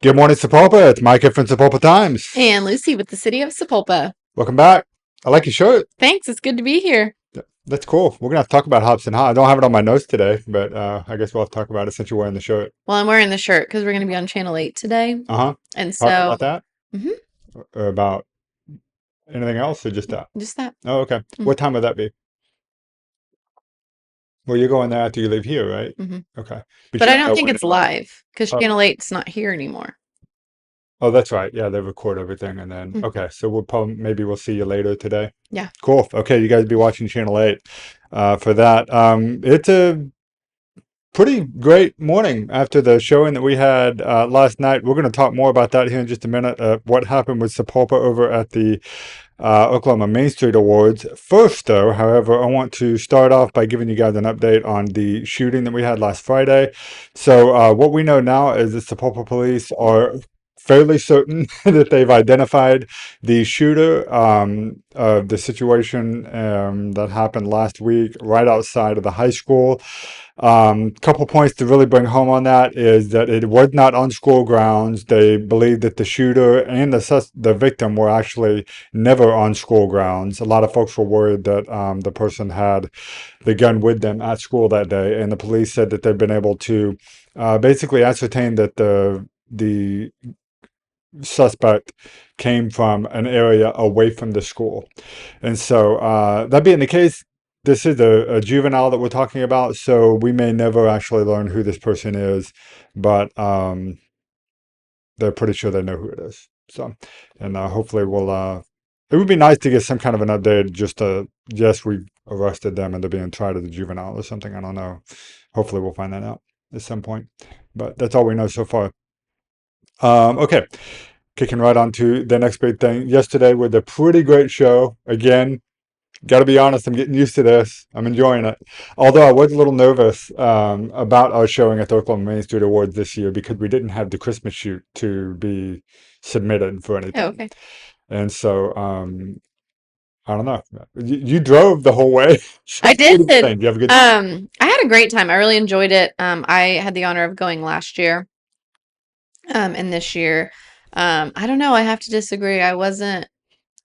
Good morning, Sapulpa. It's Mike here from Sapulpa Times. And Lucy with the city of Sapulpa. Welcome back. I like your shirt. Thanks. It's good to be here. That's cool. We're gonna have to talk about Hobson Hops. I don't have it on my notes today, but I guess we'll have to talk about it since you're wearing the shirt. Well, I'm wearing the shirt because we're going to be on Channel 8 today. Uh-huh. And Talk so, about that? mhm, Or about anything else or just that? just that. Oh, okay. Mhm, What time would that be? Well, you're going there after you leave here, right? mhm. Okay. But But you I don't don't know think when it's it'll air. live because Oh, Channel 8's not here anymore. oh, that's right. Yeah, they record everything and then Mm, okay. So maybe we'll see you later today. yeah. Cool. Okay, you guys be watching Channel 8 for that. It's a pretty great morning after the showing that we had last night. We're going to talk more about that here in just a minute. What happened with Sapulpa over at the Oklahoma Main Street Awards. First, though, however, I want to start off by giving you guys an update on the shooting that we had last Friday. So, what we know now is that Sapulpa police are fairly certain that they've identified the shooter of the situation that happened last week right outside of the high school. Couple points to really bring home on that is that it was not on school grounds. They believe that the shooter and the victim were actually never on school grounds. A lot of folks were worried that the person had the gun with them at school that day, and the police said that they've been able to basically ascertain that the suspect came from an area away from the school. And so, that being the case, this is a juvenile that we're talking about, so we may never actually learn who this person is, but they're pretty sure they know who it is. So, and hopefully it would be nice to get some kind of an update just yes, we've arrested them and they're being tried as a juvenile or something. I don't know. Hopefully we'll find that out at some point. But that's all we know so far. Okay. Kicking right on to the next big thing. Yesterday was a pretty great show. Again, got to be honest, I'm getting used to this. I'm enjoying it. Although I was a little nervous about our showing at the Oklahoma Main Street Awards this year because we didn't have the Christmas shoot to be submitted for Oh, anything. okay. And so, I don't know. You drove the whole way. So I what did you did. think? You have a good time? I had a great time. I really enjoyed it. I had the honor of going last year. And this year, I don't know. I have to disagree. I wasn't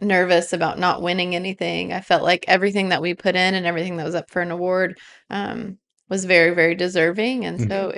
nervous about not winning anything. I felt like everything that we put in and everything that was up for an award was very, very deserving. And so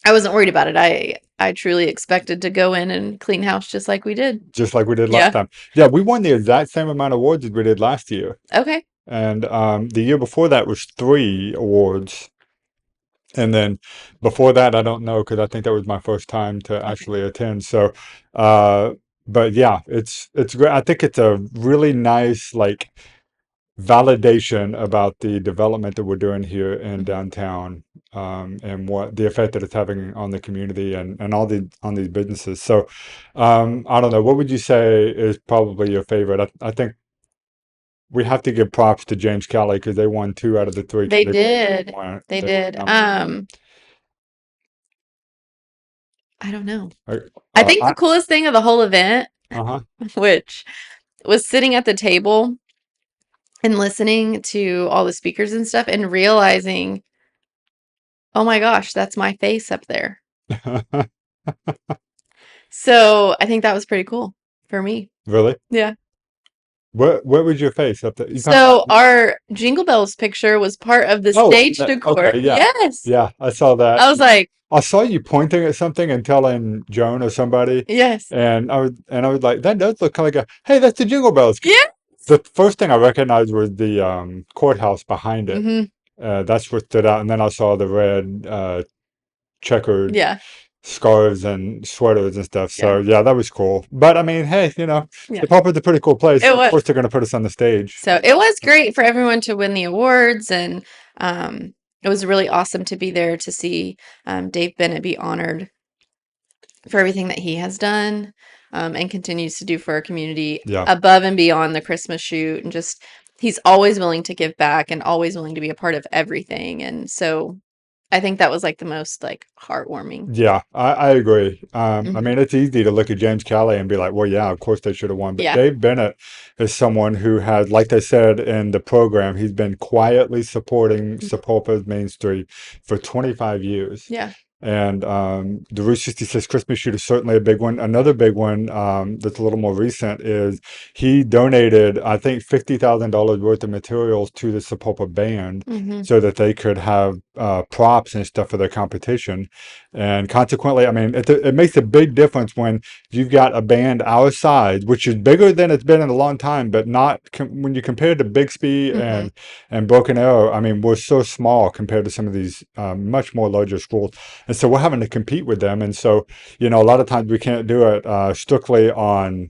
I wasn't worried about it. I truly expected to go in and clean house just like we did. Just like we did last Yeah. time. Yeah, we won the exact same amount of awards as we did last year. Okay. And the year before that was 3 awards. And then before that, I don't know because I think that was my first time to Okay. actually attend. So, but yeah, it's great. I think it's a really nice like validation about the development that we're doing here in Mhm. downtown, and what the effect that it's having on the community and all on these businesses. So, I don't know. What would you say is probably your favorite? I think we have to give props to James Kelly because they won 2 out of the 3 They categories. did. Won- They They were did. nominated. I don't know. Uh, I think I, the coolest thing of the whole event, uh-huh. which was sitting at the table and listening to all the speakers and stuff and realizing, oh my gosh, that's my face up there. So I think that was pretty cool for me. Really? Yeah. Where was your face up there? You talking So about? our Jingle Bells picture was part of the Oh, stage decor. okay, yeah, Yes. yeah. I saw that. I was like, I saw you pointing at something and telling Joan or somebody, yes. and I was like, that does look kind of like hey, that's the Jingle Bells. Yeah. The first thing I recognized was the courthouse behind it. Hmm. That's what stood out, and then I saw the red checkered Yeah. scarves and sweaters and stuff. Yeah. So yeah, that was cool. But I mean, hey, Yeah. the Papa's a pretty cool place. It So of was. course they're going to put us on the stage. So it was great for everyone to win the awards, and it was really awesome to be there to see Dave Bennett be honored for everything that he has done and continues to do for our community Yeah. above and beyond the Christmas shoot. And just, he's always willing to give back and always willing to be a part of everything. And so I think that was like the most like heartwarming. Yeah, I agree. I Mhm. mean, it's easy to look at James Kelly and be like, well, yeah, of course they should have won. But Yeah. Dave Bennett is someone who has, like they said in the program, he's been quietly supporting Sapulpa's Main Street for 25 years. Yeah. And the Route 66 Christmas shoot is certainly a big one. Another big one that's a little more recent is he donated, I think, $50,000 worth of materials to the Sapulpa band Hmm. so that they could have props and stuff for their competition. And consequently, I mean, it makes a big difference when you've got a band our size, which is bigger than it's been in a long time, but not when you compare it to Bixby Hmm. and Broken Arrow. I mean, we're so small compared to some of these much more larger schools, and so we're having to compete with them. And so, a lot of times we can't do it strictly on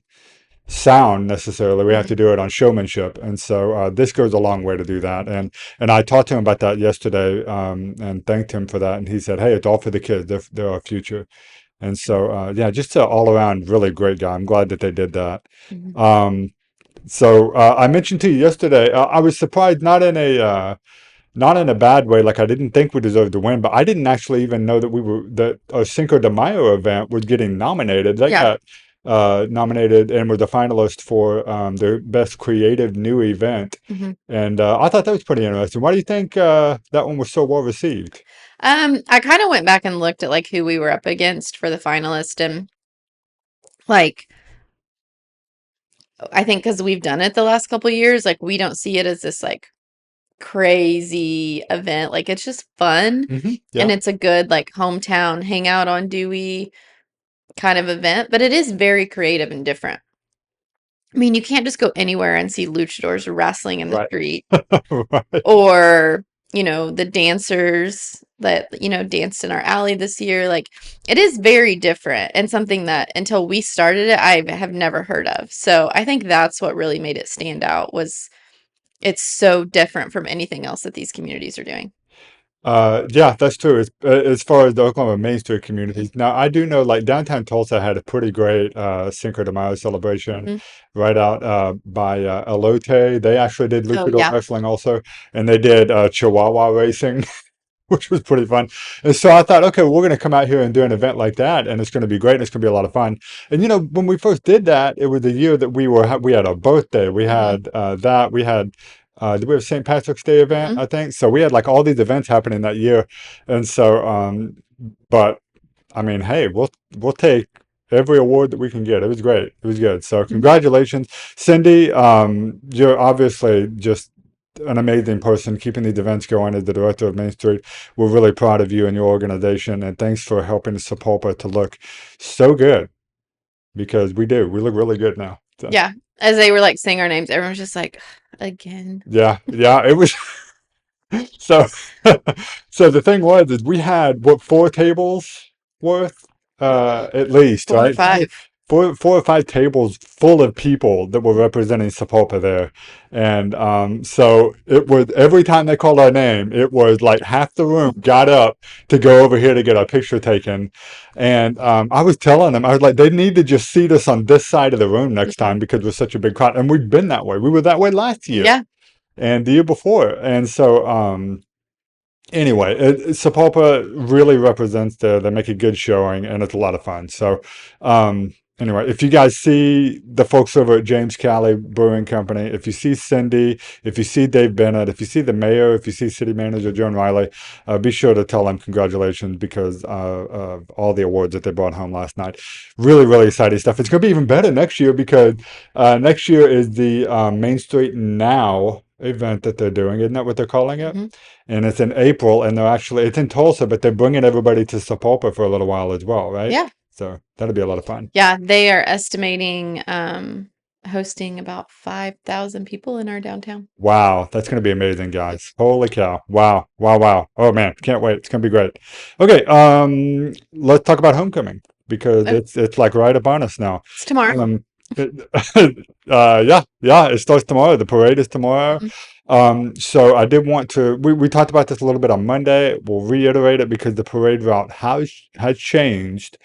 sound necessarily. We have Hmm. to do it on showmanship, and so this goes a long way to do that. And I talked to him about that yesterday, and thanked him for that. And he said, "Hey, it's all for the kids. They're our future." And so, yeah, just an all around really great guy. I'm glad that they did that. Hmm. Um, so I mentioned to you yesterday, I was surprised, not in a bad way. Like I didn't think we deserved to win, but I didn't actually even know that that a Cinco de Mayo event was getting nominated. That Yeah. got nominated and was a finalist for their best creative new event. Hmm. And I thought that was pretty interesting. Why do you think that one was so well received? I kind of went back and looked at like who we were up against for the finalist, and like I think because we've done it the last couple years, like we don't see it as this like crazy event. Like it's just fun, and Yeah, it's a good like hometown hangout on Dewey kind of event, but it is very creative and different. I mean, you can't just go anywhere and see luchadors wrestling in the right, street, right. or, the dancers that, danced in our alley this year. Like it is very different and something that until we started it, I have never heard of. So I think that's what really made it stand out was it's so different from anything else that these communities are doing. Yeah, that's true. As far as the Oklahoma Main Street communities. Now, I do know like downtown Tulsa had a pretty great Cinco de Mayo celebration Mhm. right out by Elote. They actually did Oh luchador yeah. wrestling also, and they did Chihuahua racing, which was pretty fun. And so I thought, okay, well, we're going to come out here and do an event like that, and it's going to be great, and it's going to be a lot of fun. And when we first did that, it was the year that we had our birthday. We Hmm. had that. We had did we have St. Patrick's Day event? Hmm. I think so. We had like all these events happening that year, and so but I mean, hey, we'll take every award that we can get. It was great. It was good. So Hmm. congratulations, Cindy. You're obviously just an amazing person keeping these events going as the director of Main Street. We're really proud of you and your organization, and thanks for helping Sapulpa to look so good because we do. We look really good now. So Yeah. As they were like saying our names, everyone was just like, again. yeah, yeah, it was. So, so the thing was, is we had what 4 tables worth, at least, Four or right? five. Four or five tables full of people that were representing Sapulpa there, and so it was every time they called our name, it was like half the room got up to go over here to get our picture taken, and I was telling them, I was like, they need to just seat us on this side of the room next Mhm. time because we're such a big crowd, and we've been that way. We were that way last year Yeah. and the year before. And so, anyway, Sapulpa really represents they make a good showing and it's a lot of fun. So, anyway, if you guys see the folks over at James Cali Brewing Company, if you see Cindy, if you see Dave Bennett, if you see the mayor, if you see city manager Joan Riley, be sure to tell them congratulations because of all the awards that they brought home last night. Really, really exciting stuff. It's going to be even better next year because next year is the Main Street Now event that they're doing. Isn't that what they're calling it? Hmm. And it's in April, and it's in Tulsa, but they're bringing everybody to Sapulpa for a little while as well, right? Yeah. So that'll be a lot of fun. Yeah. They are estimating hosting about 5,000 people in our downtown. Wow, that's going to be amazing, guys. Holy cow. Wow, wow, wow. Oh man, can't wait. It's going to be great. Okay, let's talk about homecoming because Oh, it's like right upon us now. it's tomorrow. Um, yeah, yeah, it starts tomorrow. The parade is tomorrow. Mhm. So I did want to. We talked about this a little bit on Monday. We'll reiterate it because the parade route has changed,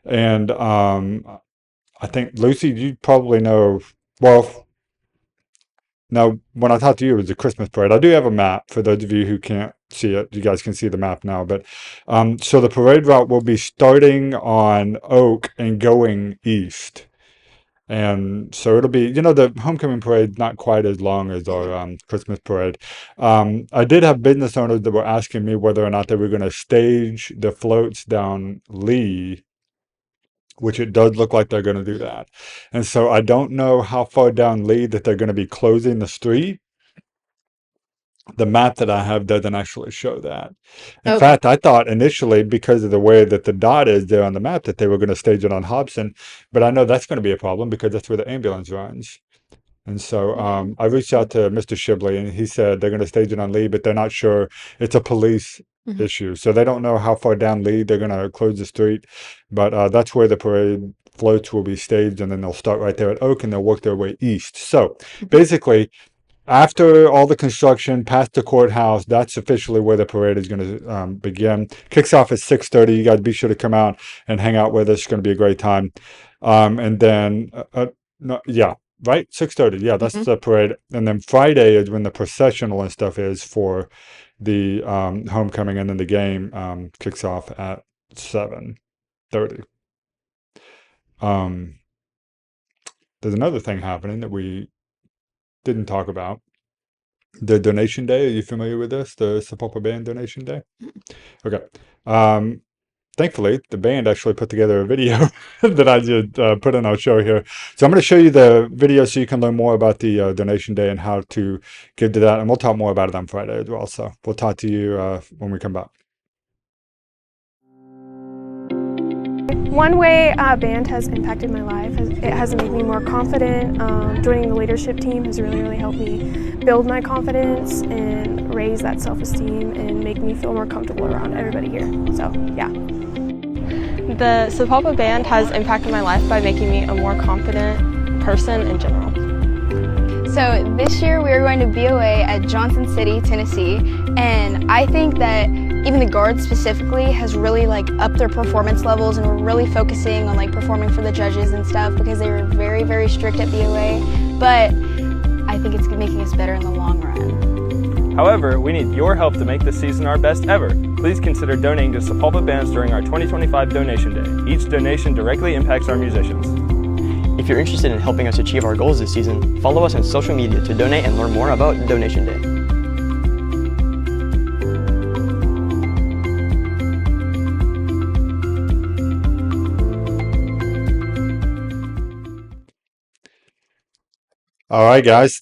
and I think Lucy, you probably know. Well, now when I talked to you, it was the Christmas parade. I do have a map for those of you who can't see it. You guys can see the map now, but so the parade route will be starting on Oak and going east. And so it'll be, the homecoming parade not quite as long as our Mhm. Christmas parade. I did have business owners that were asking me whether or not they were going to stage the floats down Lee, which it does look like they're going to do Mm. that. And so I don't know how far down Lee that they're going to be closing the street. The map that I have doesn't actually show that. In Okay. fact, I thought initially, because of the way that the dot is there on the map, that they were going to stage it on Hobson, but I know that's going to be a problem because that's where the ambulance runs. And so Yeah. I reached out to Mr. Shibley, and he said they're going to stage it on Lee, but they're not sure. It's a police Mhm. issue, so they don't know how far down Lee they're going to close the street. But that's where the parade floats will be staged, and then they'll start right there at Oak, and they'll work their way east. So Mhm. basically, after all the construction past the courthouse, that's officially where the parade is going to begin. Kicks off at 6:30. You guys be sure to come out and hang out with us. It's going to be a great time. And then, no, yeah, right, 6:30. Yeah, that's Mhm. the parade. And then Friday is when the processional and stuff is for the homecoming, and then the game kicks off at 7:30. Um, there's another thing happening that we didn't talk about. The donation day. Are you familiar with this? The Sapulpa Band donation day? Okay. Um, thankfully, the band actually put together a video that I just put in our show here. So I'm going to show you the video so you can learn more about the donation day and how to give to that. And we'll talk more about it on Friday as well. So we'll talk to you when we come back. One way band has impacted my life is it has made me more confident. Joining the leadership team has really helped me build my confidence and raise that self-esteem and make me feel more comfortable around everybody here. So yeah. The Sapulpa Band has impacted my life by making me a more confident person in general. So this year we are going to BOA at Johnson City, Tennessee, and I think that even the guards specifically has really upped their performance levels, and we're really focusing on performing for the judges and stuff because they were very strict at BOA, but I think it's making us better in the long run. However, we need your help to make this season our best ever. Please consider donating to Sapulpa Bands during our 2025 Donation Day. Each donation directly impacts our musicians. If you're interested in helping us achieve our goals this season, follow us on social media to donate and learn more about Donation Day. All right, guys.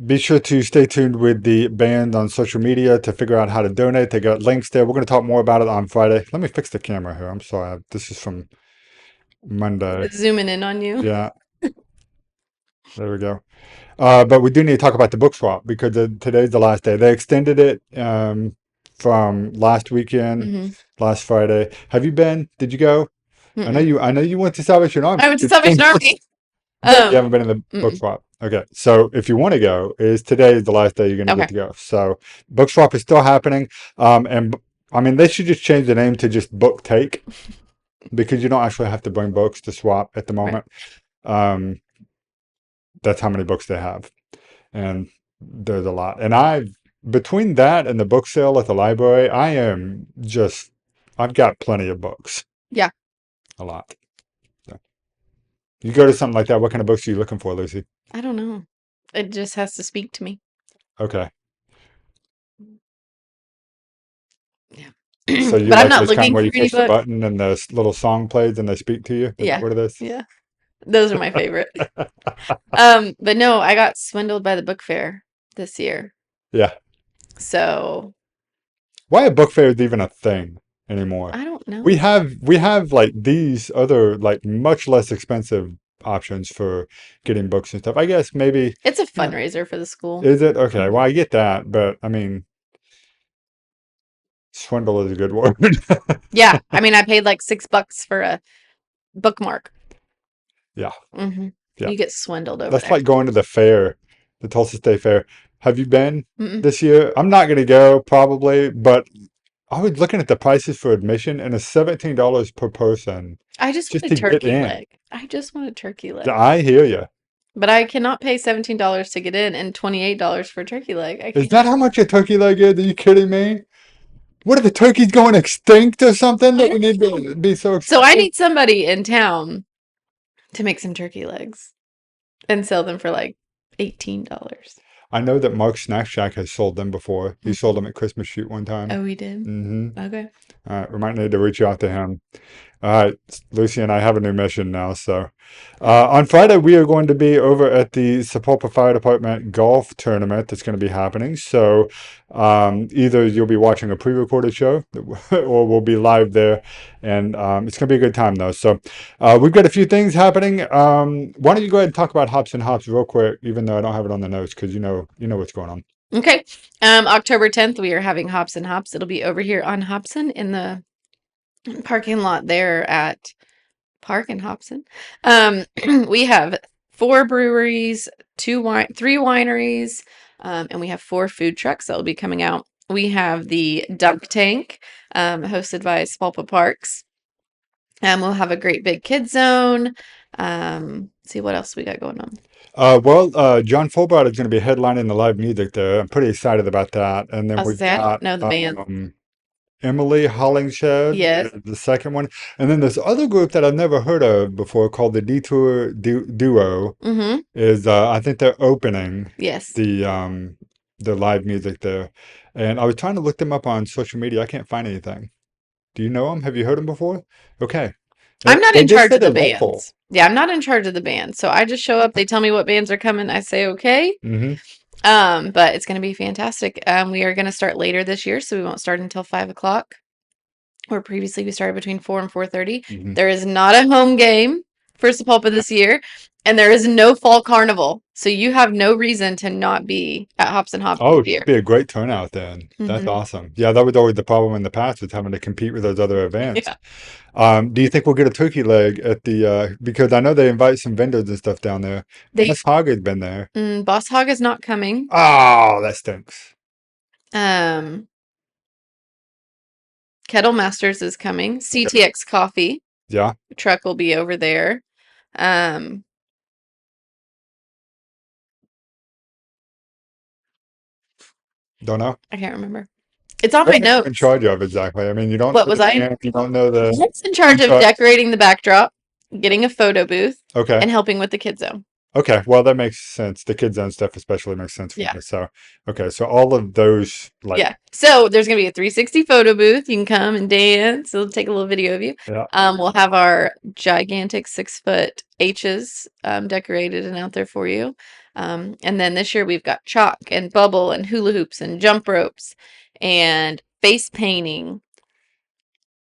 Be sure to stay tuned with the band on social media to figure out how to donate. They got links there. We're going to talk more about it on Friday. Let me fix the camera here. I'm sorry. This is from Monday. It's zooming in on you. Yeah, there we go. But we do need to talk about the book swap because today's the last day. They extended it from last weekend, Hmm. last Friday. Have you been? Did you go? I know Mm-mm. you. I know you went to Salvation Army. I went to Salvation Army. You haven't been in the book Mm-mm. swap. Okay, so if you want to go, is today is the last day you're going to get Okay. to go. So book swap is still happening. And I mean, they should just change the name to just book take because you don't actually have to bring books to swap at the Right. moment. Um, that's how many books they have. And there's a lot. And between that and the book sale at the library, I've got plenty of books, Yeah. a lot. So, you go to something like that, what kind of books are you looking for, Lucy? I don't know. It just has to speak to me. Okay. Yeah. So you But I'm like not this kind looking where for you any push the books. button and the little song plays and they speak to you? Is that Yeah. what it is? Yeah. Those are my favorite. But no, I got swindled by the book fair this year. Yeah. So Why a book fair is even a thing anymore? I don't know. We have like these other like much less expensive options for getting books and stuff. I guess maybe It's a uh, fundraiser for the school. is it? Okay, well Mhm. I get that, but I mean swindle is a good word. Yeah. I mean, I paid like $6 for a bookmark. Yeah, Hmm. yeah. You get swindled over That's there. like going to the fair, the Tulsa State Fair. Have you been Mm-mm. this year? I'm not gonna go probably, but I was looking at the prices for admission and it's $17 per person I just just want a to get turkey in. leg. I just want a turkey leg. I hear you. But I cannot pay $17 to get in and $28 for a turkey leg. I Is can't. that how much a turkey leg is? Are you kidding me? What are the turkeys going extinct or something I that we don't need know. to be so So I expensive? need somebody in town to make some turkey legs and sell them for like $18. I know that Mark Snack Shack has sold them before. He sold them at Christmas Shoot one time. Oh, we did? Mm-hmm. Okay. All right, we might need to reach out to him. All right, Lucy and I have a new mission now. So on Friday, we are going to be over at the Sapulpa Fire Department golf tournament that's going to be happening. So either you'll be watching a pre-recorded show or we'll be live there. And it's going to be a good time, though. So we've got a few things happening. Why don't you go ahead and talk about Hobson Hops real quick, even though I don't have it on the notes, because you know what's going on. Okay. October 10th, we are having Hobson Hops. It'll be over here on Hobson in the parking lot there at Park and Hobson. We have 4 breweries, 3 wineries, and we have 4 food trucks that will be coming out. We have the Dunk Tank, hosted by Sapulpa Parks. We'll have a great big kid zone. See what else we got going on. John Fulbright is going to be headlining the live music there. I'm pretty excited about that. And then How's we've that? got No, the band. Emily Hollingshed, Yes. the second one. And then this other group that I've never heard of before called the Detour Duo Mm-hmm. is, I think they're opening Yes. the live music there. And I was trying to look them up on social media. I can't find anything. Do you know them? Have you heard them before? Okay. I'm not They in just charge said of the they're local. bands. Yeah, I'm not in charge of the band. So I just show up, they tell me what bands are coming, I say okay. Mm-hmm. But it's gonna be fantastic. We are gonna start later this year, so we won't start until 5 o'clock. Where previously we started between 4 and 4:30. Mm-hmm. There is not a home game for Sapulpa this year, and there is no fall carnival. So you have no reason to not be at Hobson Hops Oh, it this year. should be a great turnout then. That's awesome. Yeah, that was always the problem in the past with having to compete with those other events. Yeah. Do you think we'll get a turkey leg at the because I know they invite some vendors and stuff down there. Boss Hog has been there. Boss Hog is not coming. Oh, that stinks. Kettle Masters is coming. CTX Coffee Yeah. truck will be over there. Don't know. I can't remember. It's on What my are you in notes. charge of exactly? I mean, you don't What know was the I? band, you don't know the. I was in charge of decorating the backdrop, getting a photo booth, Okay. and helping with the kid zone. Okay. Well, that makes sense. The kids zone stuff especially makes sense for Yeah. me. So, okay. So all of those, like, Yeah. So there's gonna be a 360 photo booth. You can come and dance. We'll take a little video of you. yeah. We'll have our gigantic 6-foot H's decorated and out there for you. And then this year we've got chalk and bubble and hula hoops and jump ropes and face painting.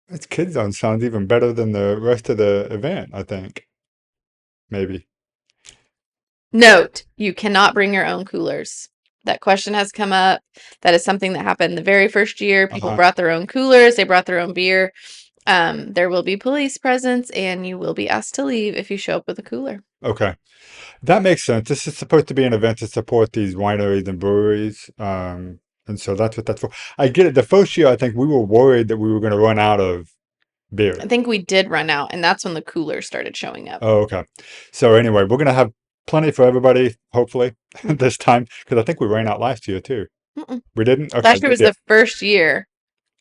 This kid zone sounds even better than the rest of the event, I think. Maybe. Note, you cannot bring your own coolers. That question has come up. That is something that happened the very first year. People brought their own coolers. They brought their own beer. There will be police presence, and you will be asked to leave if you show up with a cooler. Okay. That makes sense. This is supposed to be an event to support these wineries and breweries. And so that's what that's for. I get it. The first year, I think we were worried that we were going to run out of beer. I think we did run out, and that's when the coolers started showing up. Oh, okay. So anyway, we're going to have plenty for everybody, hopefully, this time, because I think we ran out last year too. We didn't? Okay. Last year was the first year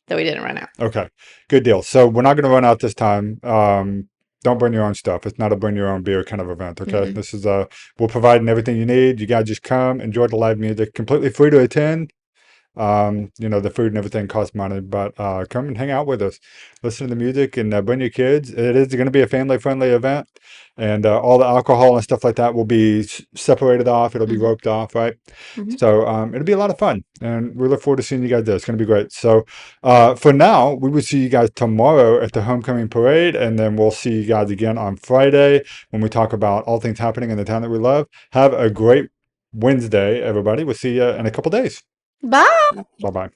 that we didn't run out. Okay. Good deal. So we're not going to run out this time. Don't bring your own stuff. It's not a bring your own beer kind of event. Okay. This is we're providing everything you need. You guys just come, enjoy the live music, completely free to attend. The food and everything costs money, but come and hang out with us, listen to the music, and bring your kids. It is going to be a family-friendly event, and all the alcohol and stuff like that will be separated off. It'll be roped off, right? So it'll be a lot of fun, and we look forward to seeing you guys there. It's going to be great. So for now, we will see you guys tomorrow at the homecoming parade, and then we'll see you guys again on Friday when we talk about all things happening in the town that we love. Have a great Wednesday, everybody. We'll see you in a couple days. Bye. Bye-bye.